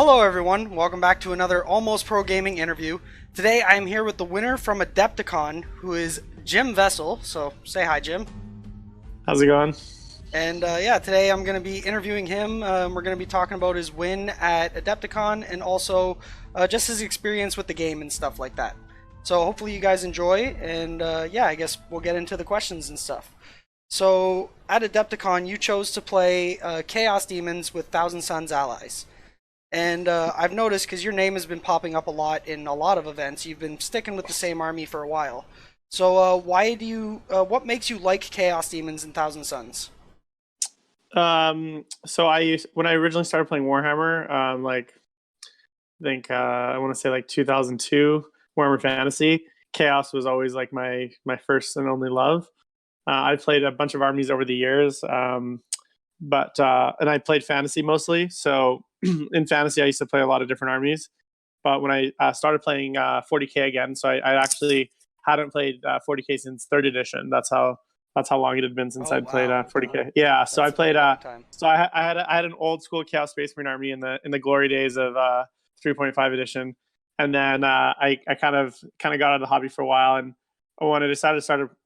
Hello everyone, welcome back to another Almost Pro Gaming interview. Today I am here with the winner from Adepticon, who is Jim Vesal, so say hi Jim. How's it going? And yeah, today I'm going to be interviewing him. We're going to be talking about his win at Adepticon and also just his experience with the game and stuff like that. So hopefully you guys enjoy, and yeah, I guess we'll get into the questions and stuff. So at Adepticon, you chose to play Chaos Demons with Thousand Suns allies. And I've noticed, because your name has been popping up a lot in a lot of events, you've been sticking with the same army for a while. So what makes you like Chaos Demons and Thousand Suns? When I originally started playing Warhammer, I want to say like 2002 Warhammer Fantasy. Chaos was always like my first and only love. I played a bunch of armies over the years, and I played fantasy mostly. So in fantasy, I used to play a lot of different armies. But when I started playing 40k again, so I actually hadn't played 40k since third edition. That's how long it had been since Oh I'd played wow, 40k. Yeah, so I that's a played. very long time. I had an old school Chaos Space Marine army in the glory days of 3.5 edition, and then I kind of got out of the hobby for a while, and when I decided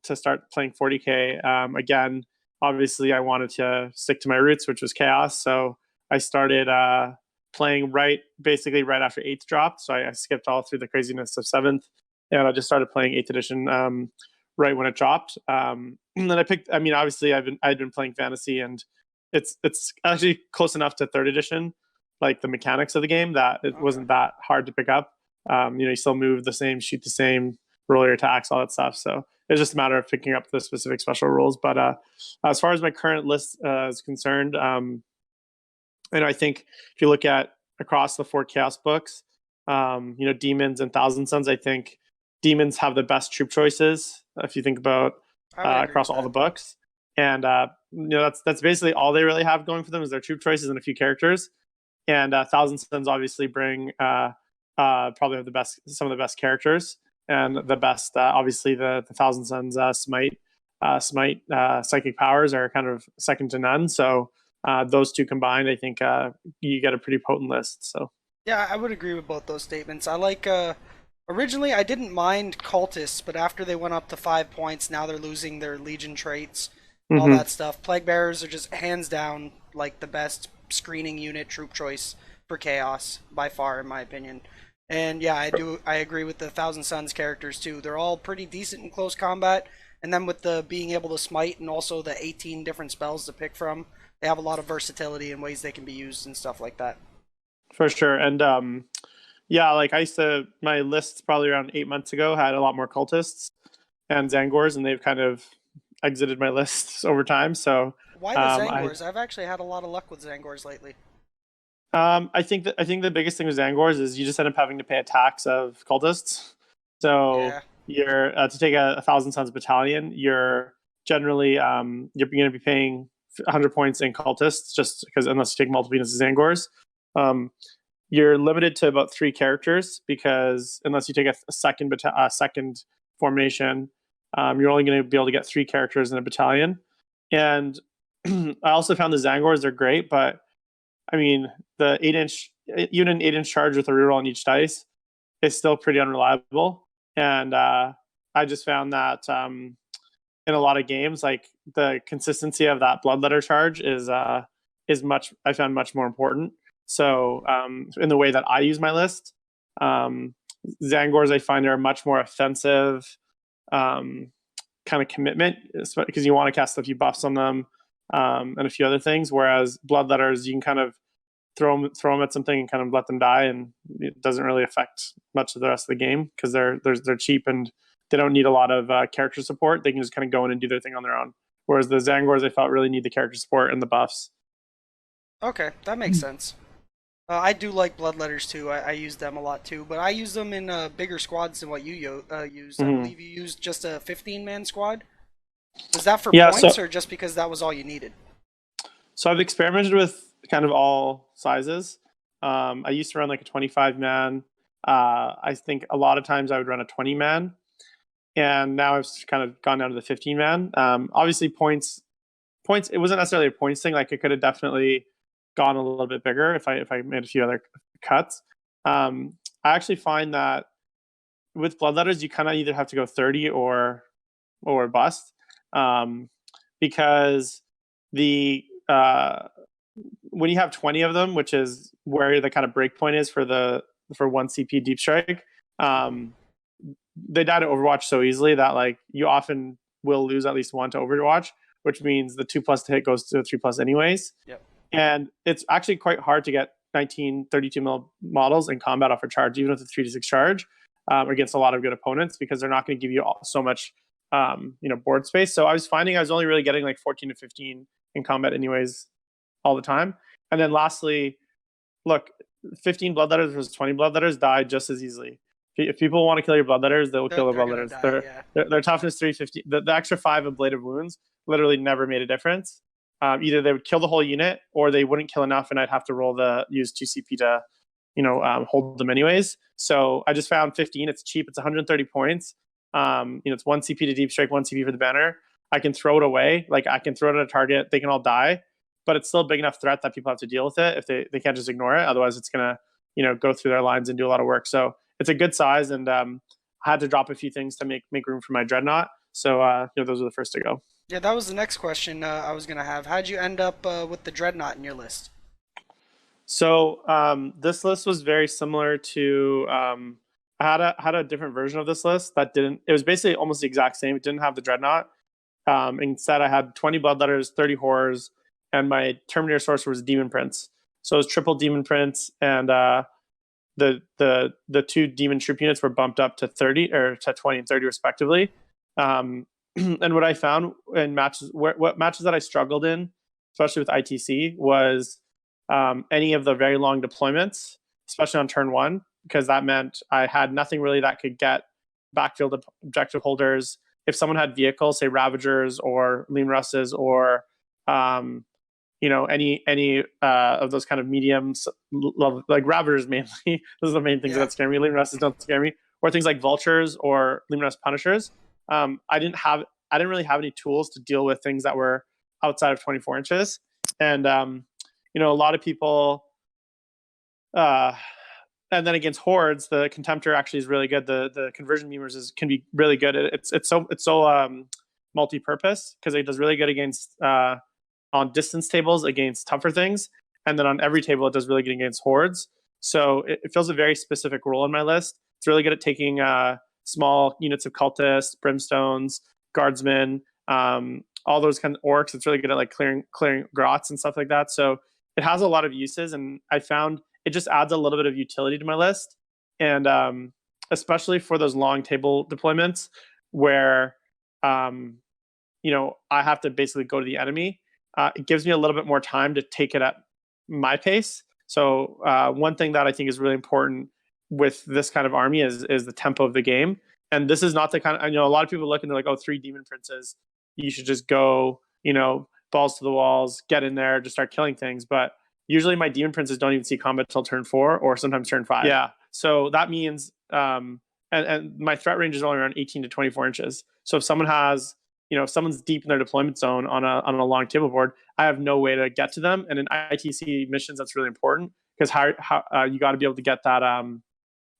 to start playing 40k again, obviously I wanted to stick to my roots, which was Chaos. So I started playing basically right after eighth dropped. So I skipped all through the craziness of seventh, and I just started playing eighth edition right when it dropped. And then I mean, obviously I'd been playing fantasy, and it's actually close enough to third edition, like the mechanics of the game, that it Okay. wasn't that hard to pick up. You still move the same, shoot the same, roll your attacks, all that stuff. So it's just a matter of picking up the specific special rules. But as far as my current list is concerned, and I think if you look at across the four Chaos books, Demons and Thousand Sons, I think Demons have the best troop choices. If you think about I would agree across with all the that. books, and that's basically all they really have going for them is their troop choices and a few characters. And Thousand Sons obviously bring probably have some of the best characters and the best. Obviously, the Thousand Sons smite psychic powers are kind of second to none. So those two combined, I think you get a pretty potent list. So Yeah, I would agree with both those statements. I like originally I didn't mind cultists, but after they went up to 5 points, now they're losing their legion traits, all hmm that stuff. Plague bearers are just hands down like the best screening unit troop choice for chaos by far, in my opinion. And yeah, I agree with the Thousand Suns characters too. They're all pretty decent in close combat, and then with the being able to smite and also the 18 different spells to pick from, they have a lot of versatility and ways they can be used and stuff like that. for sure. And yeah, like I used to, my list probably around 8 months ago had a lot more cultists and Zangors, and they've kind of exited my lists over time. So Why the um, I Zangors? I've actually had a lot of luck with Zangors lately. I think the biggest thing with Zangors is you just end up having to pay a tax of cultists. So Yeah. you're to take a Thousand Sons battalion, you're generally you're going to be paying 100 points in cultists, just because unless you take multiple units of Zangors. Um, you're limited to about three characters because unless you take a second formation, you're only going to be able to get three characters in a battalion. And I also found the Zangors are great, but I mean, the 8 inch, even an 8 inch charge with a reroll on each dice is still pretty unreliable. And I just found that in a lot of games, like the consistency of that bloodletter charge is much, I found much more important. So in the way that I use my list, um, Zangors I find are much more offensive um, kind of commitment because you want to cast a few buffs on them and a few other things. Whereas bloodletters, you can kind of throw them at something and kind of let them die, and it doesn't really affect much of the rest of the game because they're cheap and they don't need a lot of character support. They can just kind of go in and do their thing on their own. Whereas the Zangors, I felt really need the character support and the buffs. Okay, that makes sense. I do like Bloodletters too. I use them a lot too, but I use them in bigger squads than what you used. I Mm-hmm. believe you used just a 15-man squad. Was that for Yeah, points or just because that was all you needed? so I've experimented with kind of all sizes. I used to run like a 25 man. I think a lot of times I would run a 20 man, and now I've kind of gone down to the 15 man. Obviously, points. It wasn't necessarily a points thing. Like it could have definitely gone a little bit bigger if I made a few other cuts. I actually find that with bloodletters, you kind of either have to go 30 or bust, because the when you have 20 of them, which is where the kind of break point is for 1 CP deep strike, they die to Overwatch so easily that like you often will lose at least one to Overwatch, which means the 2+ to hit goes to a 3+ anyways. Yep. And it's actually quite hard to get 1932 mil models in combat off a charge, even with a 3 to 6 charge, against a lot of good opponents, because they're not going to give you so much board space. So I was finding I was only really getting like 14 to 15 in combat anyways all the time. And then lastly, look, 15 bloodletters versus 20 bloodletters die just as easily. If people want to kill your bloodletters, they will kill the bloodletters. Their toughness 350. The extra 5 ablative wounds literally never made a difference. Either they would kill the whole unit, or they wouldn't kill enough, and I'd have to use 2 CP to, hold them anyways. So I just found 15. It's cheap. It's 130 points. It's 1 CP to deep strike, 1 CP for the banner. I can throw it away. Like I can throw it at a target. They can all die, but it's still a big enough threat that people have to deal with it. If they can't just ignore it, otherwise it's gonna go through their lines and do a lot of work. So it's a good size, and I had to drop a few things to make room for my dreadnought. So those are the first to go. Yeah, that was the next question I was gonna have. How'd you end up with the dreadnought in your list? So this list was very similar to I had a different version of this list that didn't. It was basically almost the exact same. It didn't have the dreadnought. Instead, I had 20 bloodletters, 30 horrors, and my Terminator sorcerer was Demon Prince. So it was triple Demon Prince, and the 2 demon troop units were bumped up to 30 or to 20 and 30 respectively. And what I found in matches, what matches that I struggled in, especially with ITC, was any of the very long deployments, especially on turn 1, because that meant I had nothing really that could get backfield objective holders. If someone had vehicles, say Ravagers or Lean Russes or any of those kind of mediums, like Ravagers mainly. Those are the main things that scare me. Lean Russes don't scare me, or things like Vultures or Lean Rust Punishers. I didn't really have any tools to deal with things that were outside of 24 inches. And a lot of people, and then against hordes, the Contemptor actually is really good. The conversion memers can be really good. It's so multi-purpose, because it does really good against on distance tables against tougher things, and then on every table it does really good against hordes. So it fills a very specific role in my list. It's really good at taking small units of cultists, brimstones, guardsmen, all those kind of orcs. It's really good at like clearing grots and stuff like that. So it has a lot of uses, and I found it just adds a little bit of utility to my list. And especially for those long table deployments where I have to basically go to the enemy, it gives me a little bit more time to take it at my pace. So one thing that I think is really important with this kind of army is the tempo of the game. And this is not the kind of, a lot of people look and they're like, oh, 3 demon princes, you should just go, balls to the walls, get in there, just start killing things. But usually my demon princes don't even see combat till turn 4 or sometimes turn 5. Yeah. So that means, and my threat range is only around 18 to 24 inches. So if someone has, if someone's deep in their deployment zone on a long table board, I have no way to get to them. And in ITC missions, that's really important, because how you got to be able to get that,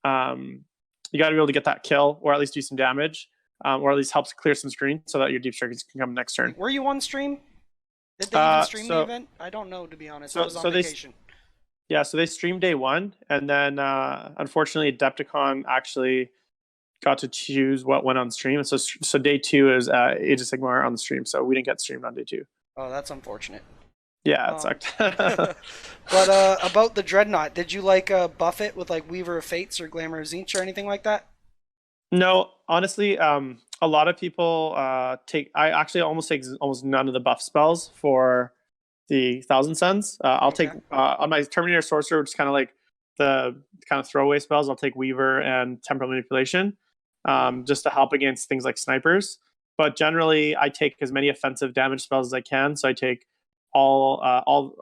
you got to be able to get that kill, or at least do some damage, or at least helps clear some screen so that your deep strikers can come next turn. Were you on stream? Did they even stream the event? I don't know, to be honest. I was on vacation. So they streamed day 1, and then unfortunately Adepticon actually got to choose what went on stream. So day 2 is Age of Sigmar on the stream, so we didn't get streamed on day 2. Oh, that's unfortunate. Yeah, it sucked. But about the Dreadnought, did you buff it with like Weaver of Fates or Glamour of Tzeentch or anything like that? No, honestly, a lot of people I actually almost take almost none of the buff spells for the Thousand Suns. I'll take on my Terminator Sorcerer, which is kind of like the kind of throwaway spells. I'll take Weaver and Temporal Manipulation, just to help against things like snipers. But generally, I take as many offensive damage spells as I can. So I take all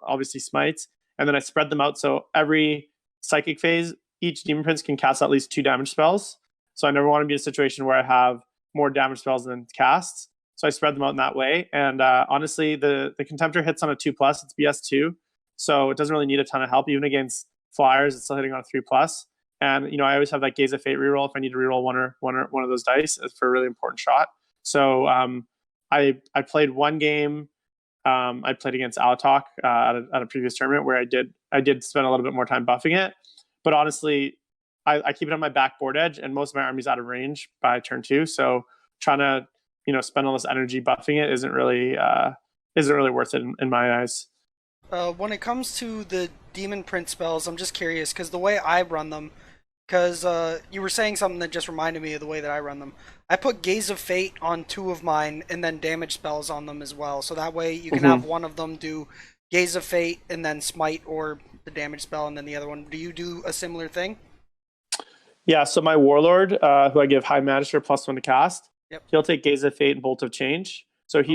obviously smites, and then I spread them out. So every psychic phase, each Demon Prince can cast at least 2 damage spells. So I never want to be in a situation where I have more damage spells than casts. So I spread them out in that way. And honestly, the Contemptor hits on a 2+, it's BS2. So it doesn't really need a ton of help, even against flyers, it's still hitting on a 3+. And I always have that Gaze of Fate reroll if I need to reroll one of those dice for a really important shot. So I played one game. I played against Alatok at a previous tournament where I did spend a little bit more time buffing it. But honestly, I keep it on my backboard edge, and most of my army's out of range by turn 2. So trying to spend all this energy buffing it isn't really worth it in my eyes. When it comes to the Demon Print spells, I'm just curious because the way I run them, because you were saying something that just reminded me of the way that I run them. I put Gaze of Fate on 2 of mine and then damage spells on them as well. So that way you can have one of them do Gaze of Fate and then Smite or the damage spell, and then the other one. Do you do a similar thing? Yeah, so my Warlord, who I give High Magister +1 to cast, he'll take Gaze of Fate and Bolt of Change. So I'll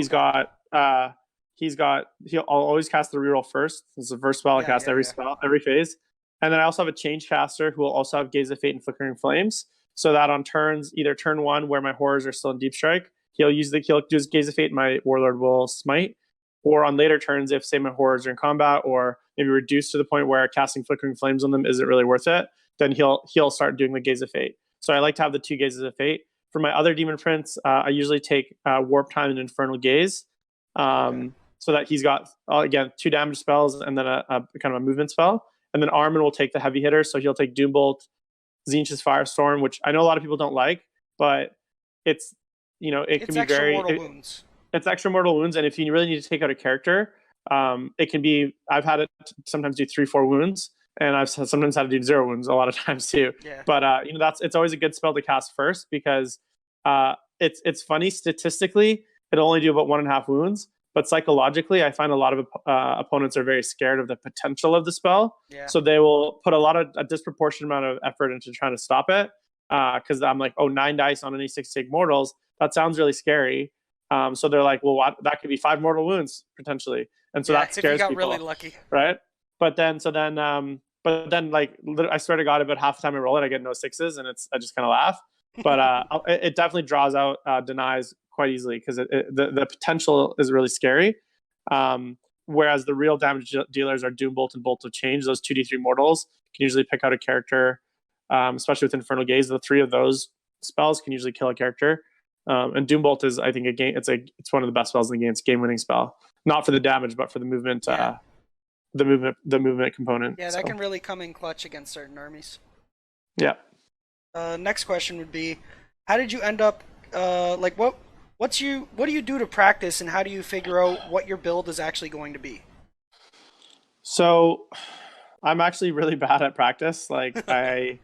always cast the reroll first. This is the first spell I cast spell, every phase. And then I also have a Change caster who will also have Gaze of Fate and Flickering Flames. So that on turns, either turn 1 where my horrors are still in Deep Strike, he'll do his Gaze of Fate and my Warlord will Smite. Or on later turns, if say my horrors are in combat or maybe reduced to the point where casting Flickering Flames on them isn't really worth it, then he'll start doing the Gaze of Fate. So I like to have the 2 Gazes of Fate. For my other Demon Prince, I usually take Warp Time and Infernal Gaze. So that he's got, again, 2 damage spells and then a kind of a movement spell. And then Armin will take the heavy hitter. So he'll take Doombolt, Zinch's Firestorm, which I know a lot of people don't like, but it's, it can be very... mortal wounds. It's extra mortal wounds. And if you really need to take out a character, it can be... I've had it sometimes do 3-4 wounds, and I've sometimes had to do 0 wounds a lot of times too. Yeah. But, it's always a good spell to cast first because it's funny, statistically, it'll only do about 1.5 wounds. But psychologically, I find a lot of opponents are very scared of the potential of the spell. Yeah. So they will put a disproportionate amount of effort into trying to stop it. Because I'm like, 9 dice on any 6 take mortals. That sounds really scary. So they're like, well, that could be 5 mortal wounds potentially. And so that scares people. If you got really lucky. Right? But then like, I swear to God, about half the time I roll it, I get no 6s, and I just kind of laugh. But it definitely draws out denies quite easily because the potential is really scary. Whereas the real damage dealers are Doombolt and Bolt of Change. Those 2d3 mortals can usually pick out a character, especially with Infernal Gaze. The 3 of those spells can usually kill a character. And Doombolt is, I think, it's one of the best spells in the game. It's a game-winning spell, not for the damage, but for the movement. The movement component. Yeah, that can really come in clutch against certain armies. Yeah. Next question would be, how did you end up? What do you do to practice, and how do you figure out what your build is actually going to be? So, I'm actually really bad at practice. Like and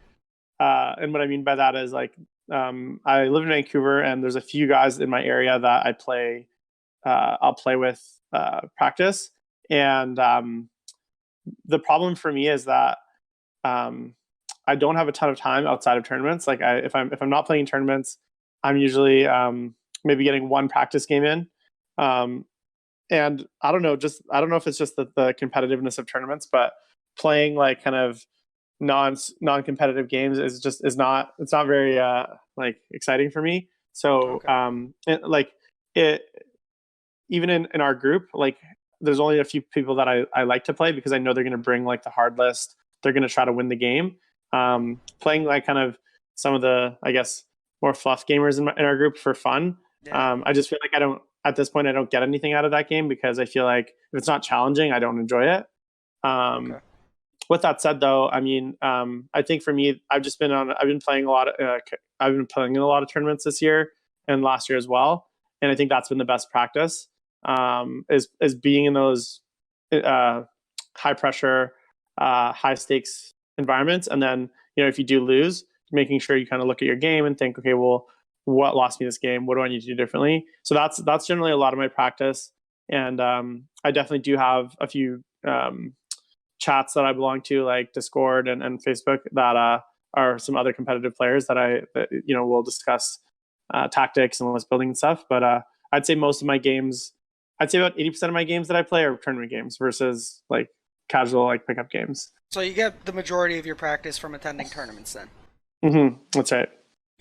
what I mean by that is like, I live in Vancouver, and there's a few guys in my area that I'll play with practice, and the problem for me is that I don't have a ton of time outside of tournaments. Like if I'm not playing tournaments, I'm usually maybe getting 1 practice game in. And I don't know if it's just the competitiveness of tournaments, but playing like kind of non-competitive games is not very like exciting for me. So even in our group, like there's only a few people that I like to play because I know they're going to bring like the hard list. They're going to try to win the game. Playing like kind of some of the, I guess, more fluff gamers in our group for fun. Yeah. I just feel like at this point, I don't get anything out of that game because I feel like if it's not challenging, I don't enjoy it. With that said, though, I mean, I think for me, I've been playing a lot of tournaments this year and last year as well, and I think that's been the best practice. Is being in those high pressure, high stakes environments, and then if you do lose, making sure you kind of look at your game and think, okay, well, what lost me this game? What do I need to do differently? So that's generally a lot of my practice, and I definitely do have a few chats that I belong to, like Discord and Facebook, that are some other competitive players that will discuss tactics and list building and stuff. But I'd say most of my games, I'd say about 80% of my games that I play are tournament games versus like casual like pickup games. So you get the majority of your practice from attending tournaments then? Mm-hmm. That's right.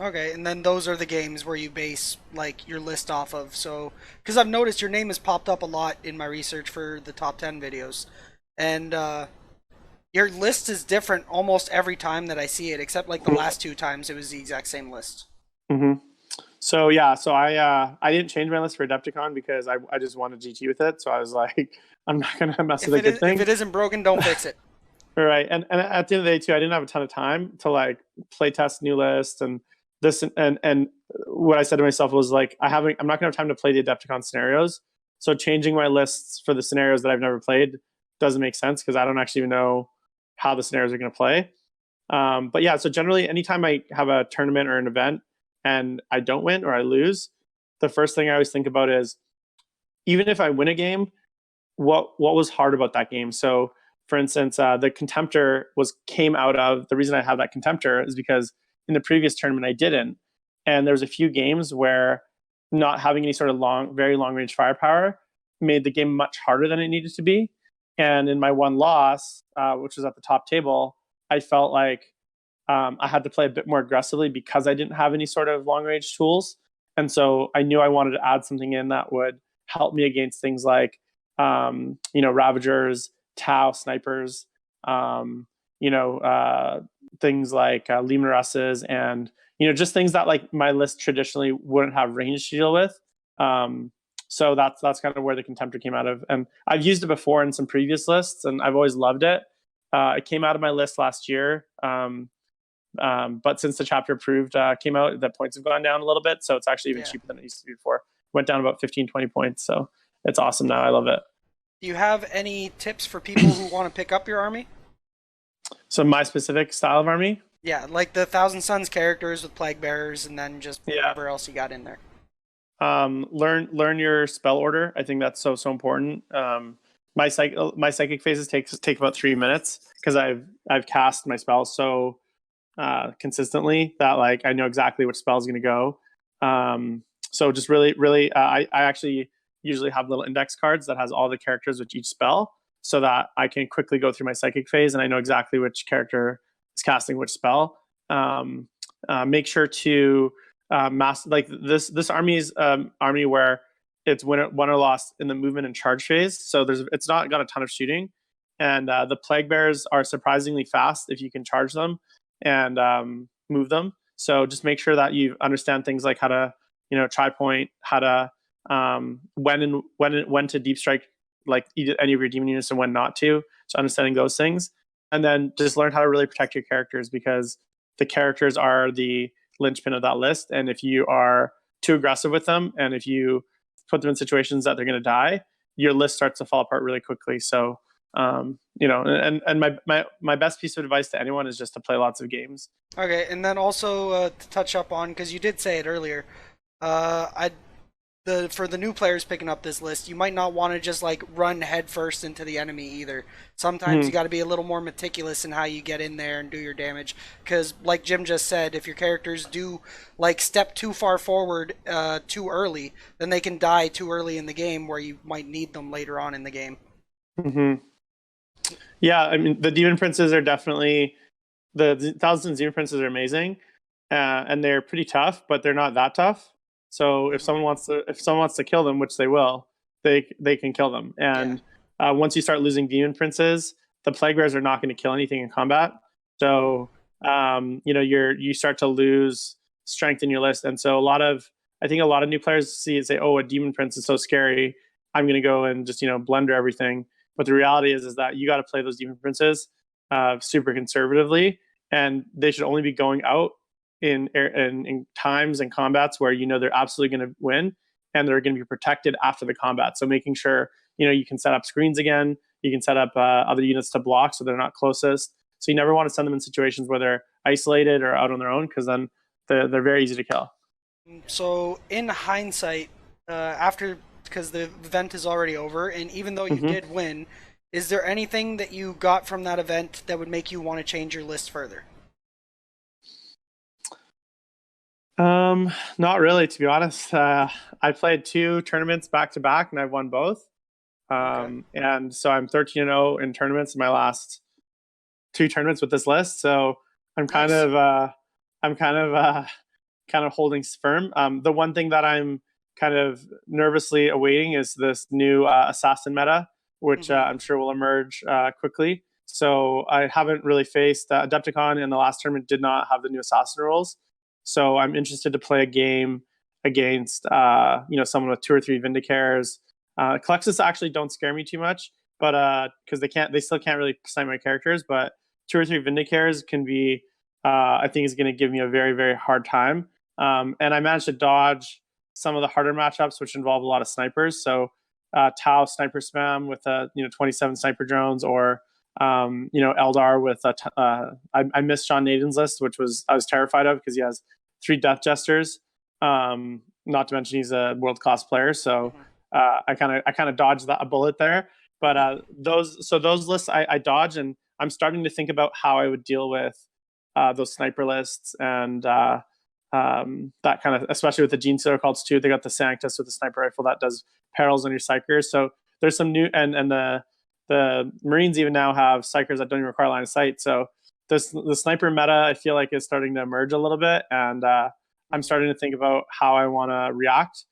Okay, and then those are the games where you base like your list off of. So, because I've noticed your name has popped up a lot in my research for the top 10 videos, and Your list is different almost every time that I see it, except like the last two times it was the exact same list. Mm-hmm. So yeah, so I didn't change my list for Adepticon because I just wanted GT with it. So I was like, I'm not gonna mess with a good If thing. it isn't broken, don't fix it. Right. And at the end of the day too, I didn't have a ton of time to like play test new lists and this and what I said to myself was like I'm not gonna have time to play the Adepticon scenarios. So changing my lists for the scenarios that I've never played doesn't make sense because I don't actually even know how the scenarios are gonna play. But yeah, so generally anytime I have a tournament or an event and I don't win or I lose, the first thing I always think about is even if I win a game, what was hard about that game? So, for instance, the contemptor was came out of the reason I have that contemptor is because in the previous tournament I didn't, and there was a few games where not having any sort of very long range firepower made the game much harder than it needed to be. And in my one loss, which was at the top table, I felt like I had to play a bit more aggressively because I didn't have any sort of long range tools. And so I knew I wanted to add something in that would help me against things like, Ravagers, Tau snipers, um, things like Lemurus's and, just things that like my list traditionally wouldn't have range to deal with. So that's kind of where the Contemptor came out of. And I've used it before in some previous lists and I've always loved it. It came out of my list last year. But since the chapter approved came out, the points have gone down a little bit. So it's actually even cheaper than it used to be before. Went down about 15, 20 points. So it's awesome now. I love it. Do you have any tips for people who want to pick up your army? So my specific style of army? Yeah, like the Thousand Suns characters with Plague Bearers and then just whatever else you got in there. Learn your spell order. I think that's so important. My psychic phases take about 3 minutes because I've cast my spells so consistently that like I know exactly which spell is going to go. So just really, I actually usually have little index cards that has all the characters with each spell, so that I can quickly go through my psychic phase and I know exactly which character is casting which spell. Make sure to master like this army's army where it's won or lost in the movement and charge phase. So it's not got a ton of shooting, and the plague bears are surprisingly fast if you can charge them and move them. So just make sure that you understand things like how to try point, how to when to deep strike like any of your demon units and when not to. So understanding those things, and then just learn how to really protect your characters because the characters are the linchpin of that list. And if you are too aggressive with them, and if you put them in situations that they're going to die, your list starts to fall apart really quickly. So, and my best piece of advice to anyone is just to play lots of games. Okay, and then also to touch up on, because you did say it earlier, I for the new players picking up this list, you might not want to just like run headfirst into the enemy either. Sometimes you got to be a little more meticulous in how you get in there and do your damage. Because, like Jim just said, if your characters do like step too far forward too early, then they can die too early in the game, where you might need them later on in the game. Mm-hmm. Yeah, I mean the demon princes are definitely the Thousand Demon Princes are amazing, and they're pretty tough, but they're not that tough. So if someone wants to kill them, which they will, they can kill them. And once you start losing demon princes, the plague bears are not going to kill anything in combat. So you start to lose strength in your list. And so I think a lot of new players see it, say, oh, a demon prince is so scary, I'm going to go and just blunder everything. But the reality is that you got to play those demon princes super conservatively, and they should only be going out in times and combats where they're absolutely going to win and they're going to be protected after the combat. So making sure you can set up screens again, you can set up other units to block so they're not closest. So you never want to send them in situations where they're isolated or out on their own, because then they're very easy to kill. So in hindsight, because the event is already over, and even though you did win, is there anything that you got from that event that would make you want to change your list further? Not really, to be honest. I played 2 tournaments back to back and I've won both. And so I'm 13-0 in tournaments in my last 2 tournaments with this list. So I'm kind of holding firm. The one thing that I'm kind of nervously awaiting is this new assassin meta, which I'm sure will emerge quickly. So I haven't really faced Adepticon, and the last tournament did not have the new assassin rules. So I'm interested to play a game against someone with 2 or 3 Vindicares. Colexus actually don't scare me too much, but because they still can't really snipe my characters, but 2 or 3 Vindicares can be I think is going to give me a very, very hard time. And I managed to dodge some of the harder matchups, which involve a lot of snipers. So Tau sniper spam with 27 sniper drones, or Eldar with I missed Sean Naden's list, which I was terrified of because he has 3 Death Jesters. Not to mention he's a world class player, so I kind of dodged a bullet there. But those lists I dodge, and I'm starting to think about how I would deal with those sniper lists, and that kind of, especially with the Gene Stealer cults too. They got the Sanctus with the sniper rifle that does perils on your psychers. So there's some new, and the Marines even now have psychers that don't even require line of sight. So the sniper meta, I feel like, is starting to emerge a little bit, and I'm starting to think about how I want to react.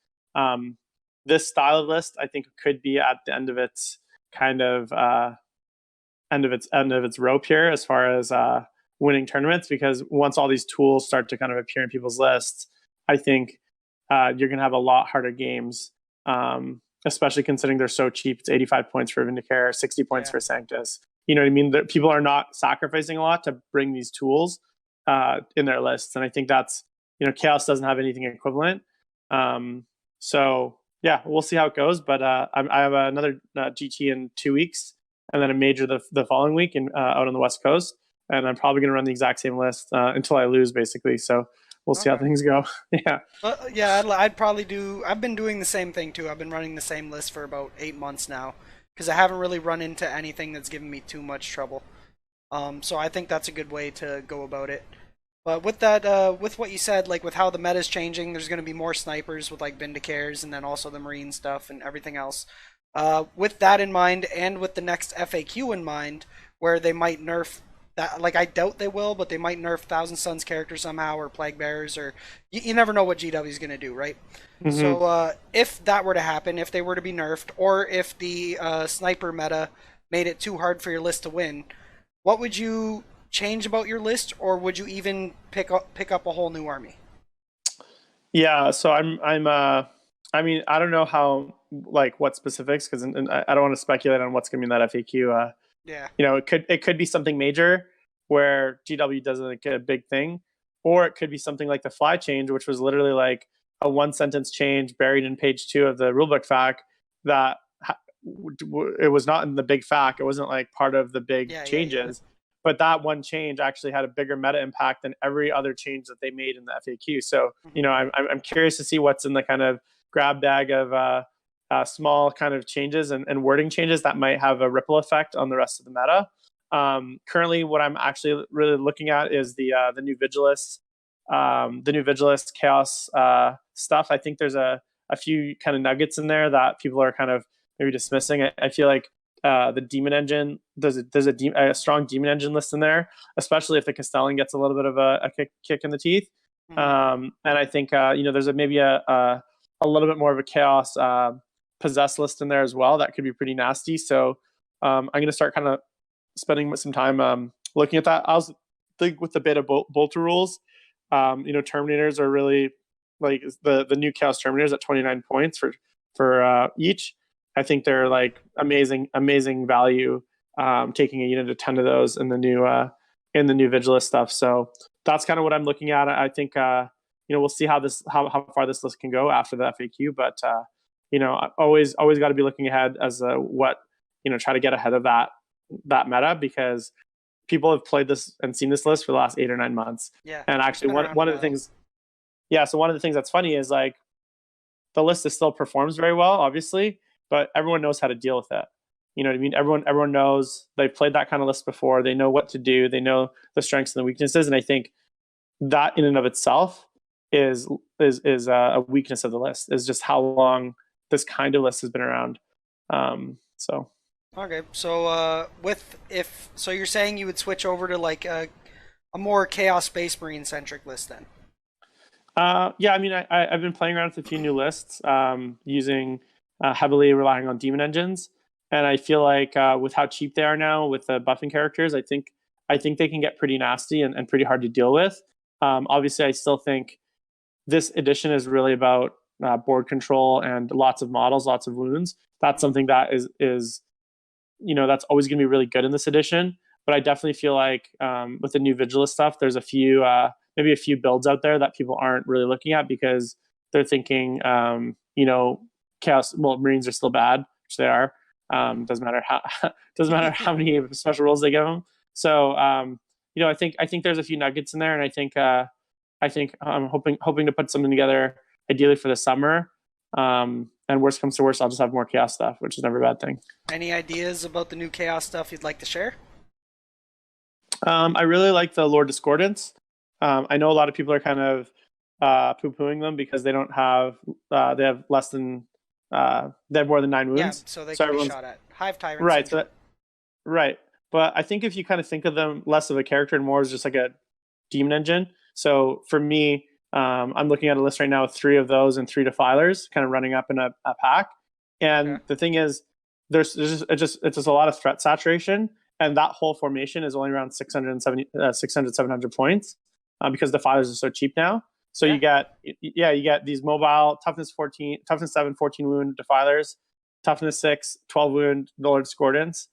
This style of list, I think, could be at the end of its kind of end of its rope here as far as winning tournaments, because once all these tools start to kind of appear in people's lists, I think you're going to have a lot harder games, especially considering they're so cheap. It's 85 points for Vindicare, 60 points for Sanctus. You know what I mean? People are not sacrificing a lot to bring these tools in their lists. And I think that's, Chaos doesn't have anything equivalent. So yeah, we'll see how it goes. But I have another GT in 2 weeks, and then a major the following week out on the West Coast. And I'm probably going to run the exact same list until I lose, basically. So we'll see how things go. Yeah. I'd probably do. I've been doing the same thing too. I've been running the same list for about 8 months now, because I haven't really run into anything that's given me too much trouble. So I think that's a good way to go about it. But with that, with what you said, like with how the meta's changing, there's going to be more snipers with like Vindicares, and then also the Marine stuff and everything else. With that in mind, and with the next FAQ in mind, where they might nerf that, like I doubt they will, but they might nerf Thousand Sons characters somehow, or Plague Bearers, or you never know what GW is going to do, right? Mm-hmm. So if that were to happen, if they were to be nerfed, or if the sniper meta made it too hard for your list to win, what would you change about your list, or would you even pick up a whole new army? Yeah, so I mean, I don't know how, like, what specifics, because I don't want to speculate on what's going to be in that FAQ. Yeah, it could be something major where GW does like a big thing, or it could be something like the fly change, which was literally like a 1-sentence change buried in page 2 of the rulebook FAQ that it was not in the big FAQ. It wasn't like part of the big changes. But that one change actually had a bigger meta impact than every other change that they made in the FAQ. So, I'm curious to see what's in the kind of grab bag of small kind of changes and wording changes that might have a ripple effect on the rest of the meta. Currently, what I'm actually really looking at is the new Vigilist, Chaos stuff. I think there's a few kind of nuggets in there that people are kind of maybe dismissing. I feel like the Demon Engine, there's a strong Demon Engine list in there, especially if the Castellan gets a little bit of a kick in the teeth. Mm-hmm. And I think there's maybe a little bit more of a Chaos Possess list in there as well that could be pretty nasty. So I'm going to start kind of spending some time looking at that. I was think with the beta bolter rules, Terminators are really like the new Chaos Terminators at 29 points for each. I think they're like amazing value. Taking a unit of 10 of those in the new Vigilist stuff. So that's kind of what I'm looking at. I think we'll see how far this list can go after the FAQ. But always got to be looking ahead as try to get ahead of that meta, because people have played this and seen this list for the last 8 or 9 months. Yeah. And actually one of the things, so one of the things that's funny is like the list still performs very well, obviously, but everyone knows how to deal with it. You know what I mean? Everyone knows they've played that kind of list before. They know what to do. They know the strengths and the weaknesses. And I think that in and of itself is a weakness of the list, is just how long this kind of list has been around. Okay, so so you're saying you would switch over to like a more Chaos Space Marine centric list then? Yeah, I mean, I've been playing around with a few new lists, using heavily relying on Demon Engines. And I feel like with how cheap they are now with the buffing characters, I think they can get pretty nasty and pretty hard to deal with. Obviously, I still think this edition is really about board control and lots of models, lots of wounds. That's something that is that's always going to be really good in this edition. But I definitely feel like with the new Vigilus stuff, there's a few maybe a few builds out there that people aren't really looking at because they're thinking chaos. Well, Marines are still bad, which they are. Doesn't matter how many special rules they give them. So I think there's a few nuggets in there, and I think I'm hoping to put something together ideally for the summer. And worst comes to worst, I'll just have more chaos stuff, which is never a bad thing. Any ideas about the new chaos stuff you'd like to share? I really like the Lord Discordants. I know a lot of people are kind of poo-pooing them because they don't have they have less than they have more than 9 wounds. Yeah, so they can be shot at. Hive Tyrants. Right. Right. But I think if you kind of think of them less of a character and more as just like a demon engine. So for me, I'm looking at a list right now with 3 of those and 3 defilers kind of running up in a pack. And the thing is, there's just a lot of threat saturation. And that whole formation is only around 700 points because defilers are so cheap now. So you get these mobile toughness 7, 14 wound defilers, toughness 6, 12 wound Lord Discordants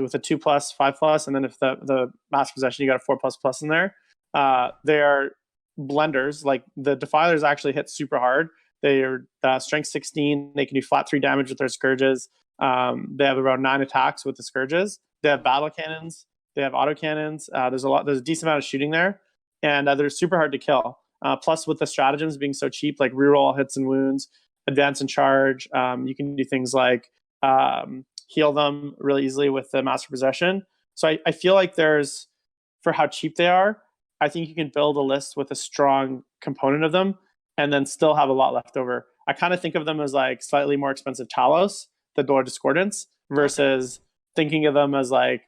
with a 2+, 5+, and then if the mass possession, you got a 4++ in there. They are blenders. Like the defilers actually hit super hard. They are strength 16. They can do flat 3 damage with their scourges. They have around 9 attacks with the scourges. They have battle cannons. They have auto cannons. There's a decent amount of shooting there, and they're super hard to kill. Plus, with the stratagems being so cheap, like reroll hits and wounds, advance and charge, you can do things like heal them really easily with the master possession. So I feel like there's, for how cheap they are, I think you can build a list with a strong component of them and then still have a lot left over. I kind of think of them as like slightly more expensive Talos, the Lord Discordants, versus thinking of them as like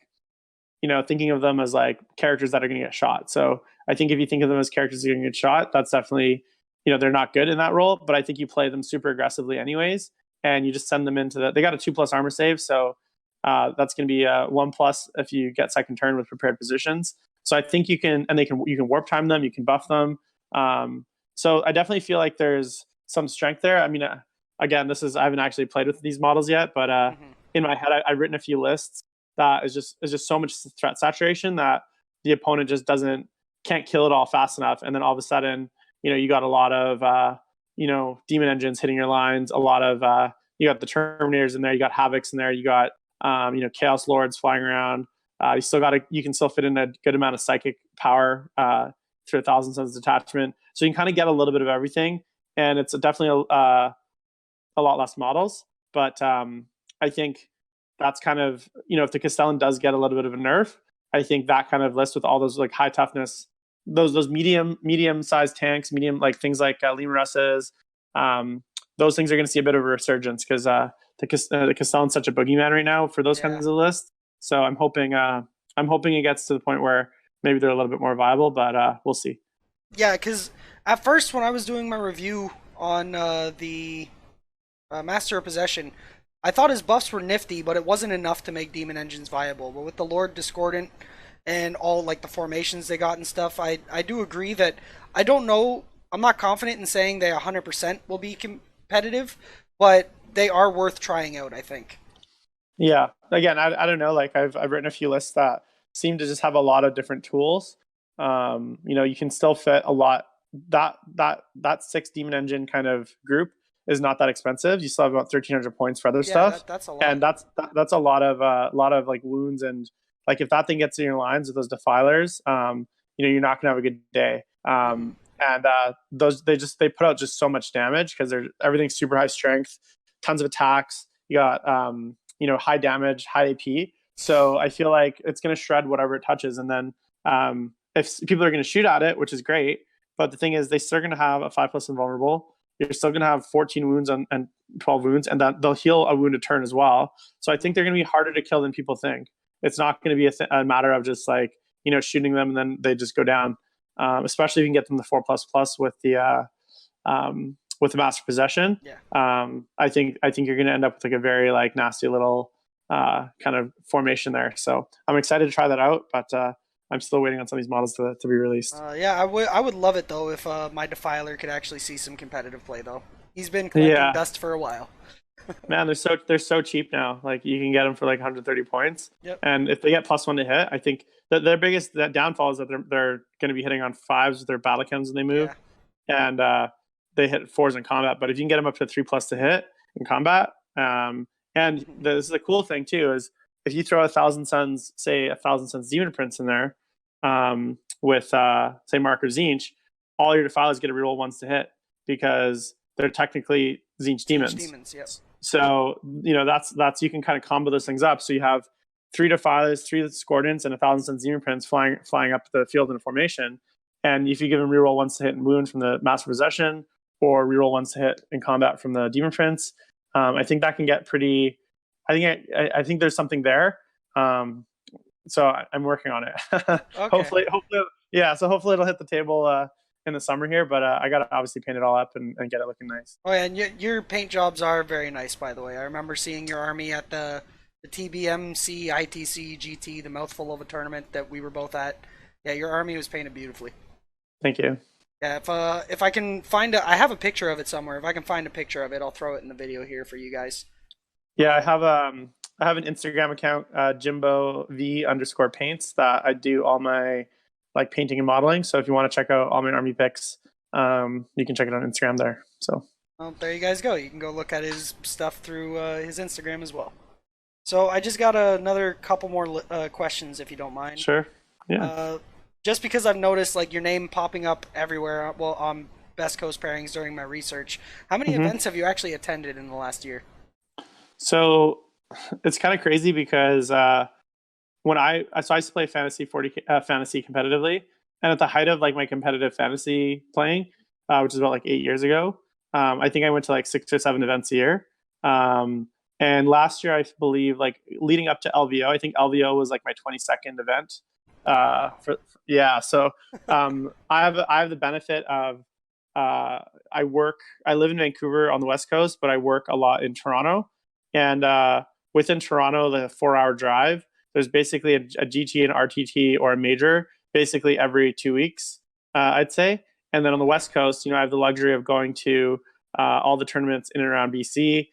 characters that are going to get shot. So I think if you think of them as characters that are going to get shot, that's definitely, they're not good in that role, but I think you play them super aggressively anyways, and you just send them into they got a 2+ armor save. So that's going to be a 1+ if you get second turn with prepared positions. So I think you can warp time them, you can buff them. So I definitely feel like there's some strength there. I mean, again, I haven't actually played with these models yet, but in my head, I've written a few lists that is just so much threat saturation that the opponent just can't kill it all fast enough. And then all of a sudden, you got a lot of, demon engines hitting your lines, a lot of, you got the Terminators in there, you got Havocs in there, you got, Chaos Lords flying around. You can still fit in a good amount of psychic power through 1,000 Suns detachment. So you can kind of get a little bit of everything. And it's definitely a lot less models. But I think that's kind of, if the Castellan does get a little bit of a nerf, I think that kind of list with all those like high toughness, those medium sized tanks, medium like things like Lemur Russes, those things are going to see a bit of a resurgence because the Castellan's such a boogeyman right now for those kinds of lists. So I'm hoping it gets to the point where maybe they're a little bit more viable, but we'll see. Yeah, because at first when I was doing my review on the Master of Possession, I thought his buffs were nifty, but it wasn't enough to make demon engines viable. But with the Lord Discordant and all like the formations they got and stuff, I do agree that I don't know. I'm not confident in saying they 100% will be competitive, but they are worth trying out, I think. Yeah. Again, I don't know. Like I've written a few lists that seem to just have a lot of different tools. You can still fit a lot. That 6 demon engine kind of group is not that expensive. You still have about 1,300 points for other stuff. That's a lot. And that's a lot of like wounds, and like if that thing gets in your lines with those defilers, you're not gonna have a good day. And they put out just so much damage because everything's super high strength, tons of attacks. You got high damage, high AP. So I feel like it's gonna shred whatever it touches. And then if people are gonna shoot at it, which is great, but the thing is, they still gonna have a 5+ invulnerable. You're still going to have 14 wounds and 12 wounds, and that they'll heal a wound a turn as well. So I think they're going to be harder to kill than people think. It's not going to be a matter of just like, shooting them and then they just go down. Especially if you can get them the 4++ with the master possession. Yeah. I think you're going to end up with like a very like nasty little kind of formation there. So I'm excited to try that out, but I'm still waiting on some of these models to be released. Yeah, I would love it though if my Defiler could actually see some competitive play though. He's been collecting Yeah, dust for a while. man, they're so cheap now. Like you can get them for like 130 points, Yep. and if they get +1 to hit, I think that their biggest that downfall is that they're going to be hitting on 5s with their battle chems when they move, Yeah. and they hit 4s in combat. But if you can get them up to 3+ to hit in combat, and this is the cool thing too is if you throw 1,000 suns, say 1,000 suns demon prince in there, with say Mark or Zinch, all your defilers get a reroll 1s to hit because they're technically Zinch demons. Demons, yep. So that's you can kind of combo those things up. So you have 3 defilers, 3 discordants, and 1,000 suns demon prince flying up the field in a formation. And if you give them reroll 1s to hit and wound from the master possession, or reroll 1s to hit in combat from the demon prince, I think that can get pretty. I think there's something there. So I'm working on it. Okay. hopefully, yeah. So hopefully it'll hit the table in the summer here. But I got to obviously paint it all up and get it looking nice. Oh yeah, and your paint jobs are very nice, by the way. I remember seeing your army at the TBMC, ITC, GT, the mouthful of a tournament that we were both at. Yeah, your army was painted beautifully. Thank you. Yeah, if I can find I have a picture of it somewhere. If I can find a picture of it, I'll throw it in the video here for you guys. Yeah, I have an Instagram account, Jimbo_V_paints, that I do all my like painting and modeling. So if you want to check out all my army pics, you can check it on Instagram there. So well, there you guys go. You can go look at his stuff through his Instagram as well. So I just got another couple more questions, if you don't mind. Sure. Yeah. Just because I've noticed like your name popping up everywhere, well, on Best Coast pairings during my research. How many events have you actually attended in the last year? So it's kind of crazy because when I used to play fantasy competitively, and at the height of like my competitive fantasy playing, which is about like 8 years ago, I think I went to like 6 or 7 events a year. And last year, I believe, like leading up to LVO, I think LVO was like my 22nd event. So I have the benefit of I live in Vancouver on the West Coast, but I work a lot in Toronto, and within Toronto, the 4-hour drive, there's basically a GT, an RTT, or a major basically every 2 weeks, I'd say. And then on the West Coast, I have the luxury of going to all the tournaments in and around BC,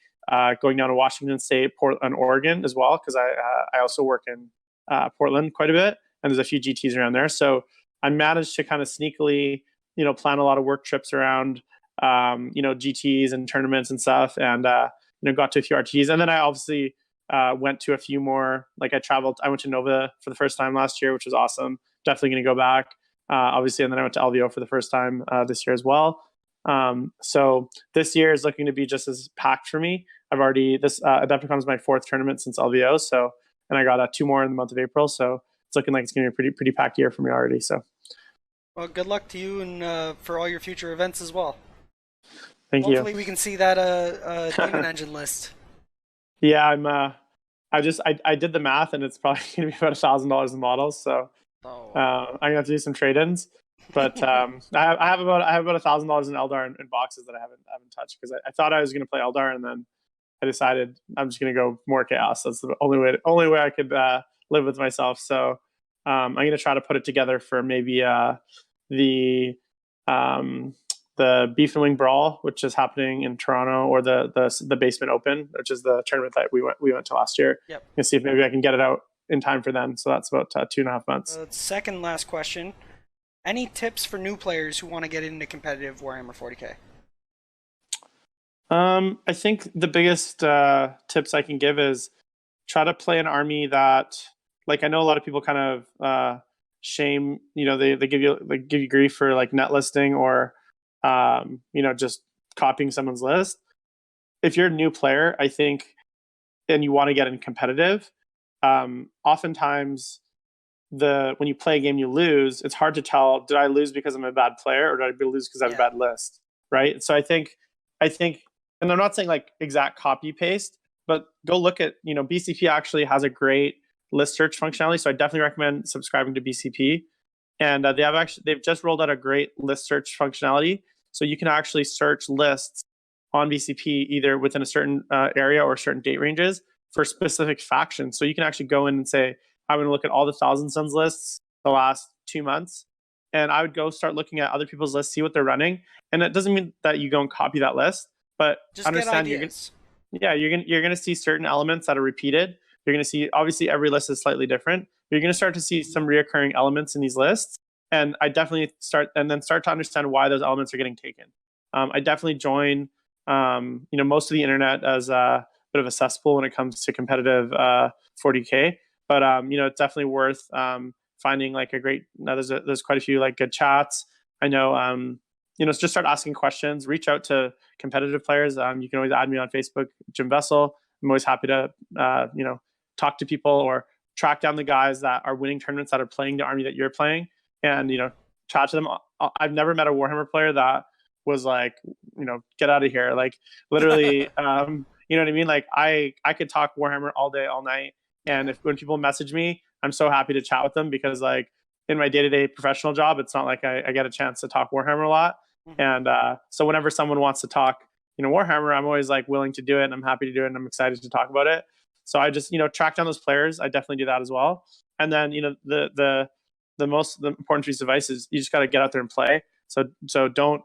going down to Washington State, Portland, Oregon as well, because I also work in Portland quite a bit, and there's a few GTs around there. So I managed to kind of sneakily, plan a lot of work trips around, GTs and tournaments and stuff, and got to a few RTs. And then I obviously went to a few more. Like I went to Nova for the first time last year, which was awesome. Definitely going to go back, obviously. And then I went to LVO for the first time this year as well. So this year is looking to be just as packed for me. Adepticon is my 4th tournament since LVO. So, and I got 2 more in the month of April. So it's looking like it's going to be a pretty packed year for me already. So, well, good luck to you and for all your future events as well. Thank you. Hopefully we can see that Demon Engine list. Yeah, I did the math, and it's probably going to be about $1,000 in models. So I'm gonna have to do some trade-ins. But I have about $1,000 in Eldar in boxes that I haven't touched, because I thought I was going to play Eldar, and then I decided I'm just going to go more chaos. That's the only way I could live with myself. So I'm going to try to put it together for maybe the Beef and Wing Brawl, which is happening in Toronto, or the Basement Open, which is the tournament that we went to last year. Yep. And see if maybe I can get it out in time for then. So that's about 2.5 months. Second last question. Any tips for new players who want to get into competitive Warhammer 40k? I think the biggest tips I can give is try to play an army that, like, I know a lot of people kind of shame, they give you grief for like net listing or just copying someone's list. If you're a new player, I think, and you want to get in competitive, oftentimes when you play a game you lose, it's hard to tell, did I lose because I'm a bad player, or did I lose because I have a bad list, right? So I think, and I'm not saying like exact copy paste, but go look at, BCP actually has a great list search functionality. So I definitely recommend subscribing to BCP. And they've just rolled out a great list search functionality. So you can actually search lists on BCP either within a certain area or certain date ranges for specific factions. So you can actually go in and say, I'm going to look at all the Thousand Sons lists the last 2 months. And I would go start looking at other people's lists, see what they're running. And that doesn't mean that you go and copy that list, but Just understand you're going to see certain elements that are repeated. You're going to see, obviously every list is slightly different. You're going to start to see some reoccurring elements in these lists. And I definitely start to understand why those elements are getting taken. I definitely join, most of the internet as a bit of a cesspool when it comes to competitive 40K. But it's definitely worth finding like a great. There's quite a few like good chats. I know, just start asking questions. Reach out to competitive players. You can always add me on Facebook, Jim Vesal. I'm always happy to talk to people or track down the guys that are winning tournaments that are playing the army that you're playing, and chat to them. I've never met a Warhammer player that was like, get out of here. Like literally, you know what I mean? Like I could talk Warhammer all day, all night. And when people message me, I'm so happy to chat with them because like in my day-to-day professional job, it's not like I get a chance to talk Warhammer a lot. And so whenever someone wants to talk, Warhammer, I'm always like willing to do it and I'm happy to do it and I'm excited to talk about it. So I just, track down those players. I definitely do that as well. And then, the important piece of advice is you just got to get out there and play. So don't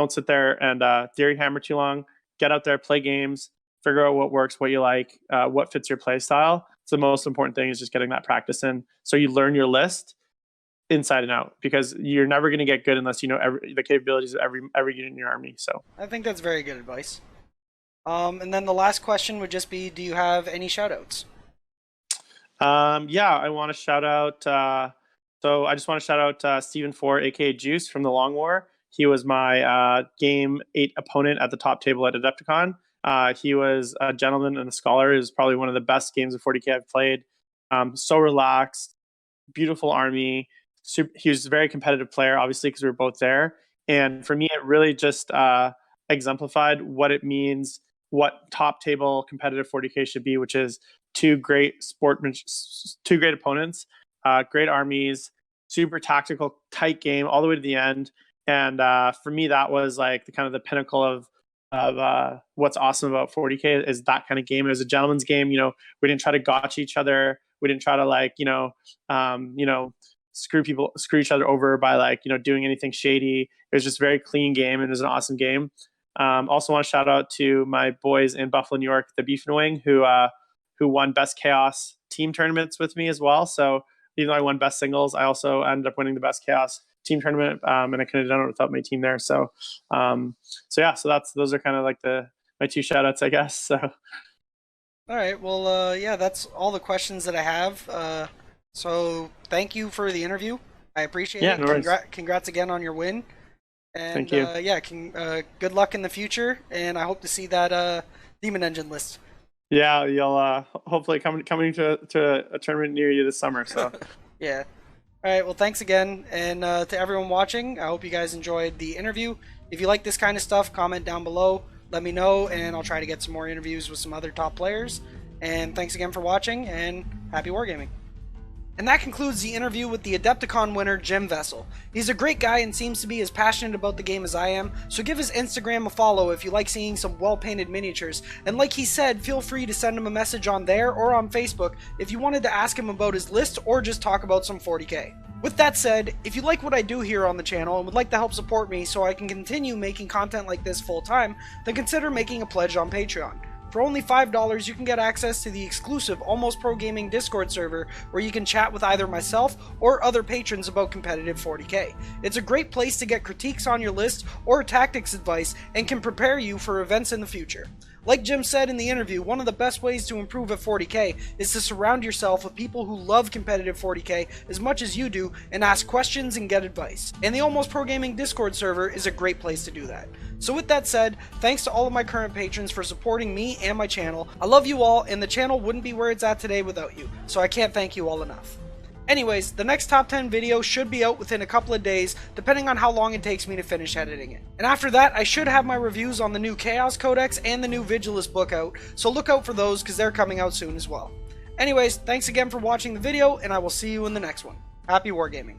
sit there and theory hammer too long. Get out there, play games, figure out what works, what you like, what fits your play style. So the most important thing is just getting that practice in. So you learn your list inside and out, because you're never going to get good unless you know the capabilities of every unit in your army. So I think that's very good advice. And then the last question would just be, do you have any shout outs? I want to shout out. So I just want to shout out Stephen Four, aka Juice from the Long War. He was my game 8 opponent at the top table at Adepticon. He was a gentleman and a scholar. It was probably one of the best games of 40K I've played. So relaxed, beautiful army. He was a very competitive player, obviously, because we were both there. And for me, it really just exemplified what it means, what top table competitive 40K should be, which is two great opponents, great armies, super tactical, tight game all the way to the end. And for me, that was like the pinnacle of what's awesome about 40K is that kind of game. It was a gentleman's game. We didn't try to gotcha each other. We didn't try to screw each other over by doing anything shady. It was just a very clean game, and it was an awesome game. Also want to shout out to my boys in Buffalo, New York, the Beef and Wing, who won Best Chaos team tournaments with me as well. So even though I won Best Singles, I also ended up winning the Best Chaos team tournament, and I couldn't have done it without my team there. So those are kind of like my two shout outs, I guess. So all right, well, that's all the questions that I have. So thank you for the interview. I appreciate it. No congrats again on your win. And thank you. Good luck in the future, and I hope to see that Demon Engine list. Yeah, you'll hopefully coming to a tournament near you this summer. So yeah. All right, well, thanks again, and to everyone watching, I hope you guys enjoyed the interview. If you like this kind of stuff, comment down below, let me know, and I'll try to get some more interviews with some other top players. And thanks again for watching, and happy wargaming. And that concludes the interview with the Adepticon winner, Jim Vesal. He's a great guy and seems to be as passionate about the game as I am, so give his Instagram a follow if you like seeing some well-painted miniatures. And like he said, feel free to send him a message on there or on Facebook if you wanted to ask him about his list or just talk about some 40K. With that said, if you like what I do here on the channel and would like to help support me so I can continue making content like this full-time, then consider making a pledge on Patreon. For only $5, you can get access to the exclusive Almost Pro Gaming Discord server where you can chat with either myself or other patrons about competitive 40K. It's a great place to get critiques on your list or tactics advice and can prepare you for events in the future. Like Jim said in the interview, one of the best ways to improve at 40K is to surround yourself with people who love competitive 40K as much as you do and ask questions and get advice. And the Almost Pro Gaming Discord server is a great place to do that. So with that said, thanks to all of my current patrons for supporting me and my channel. I love you all, and the channel wouldn't be where it's at today without you, so I can't thank you all enough. Anyways, the next top 10 video should be out within a couple of days, depending on how long it takes me to finish editing it. And after that, I should have my reviews on the new Chaos Codex and the new Vigilus book out, so look out for those because they're coming out soon as well. Anyways, thanks again for watching the video, and I will see you in the next one. Happy wargaming.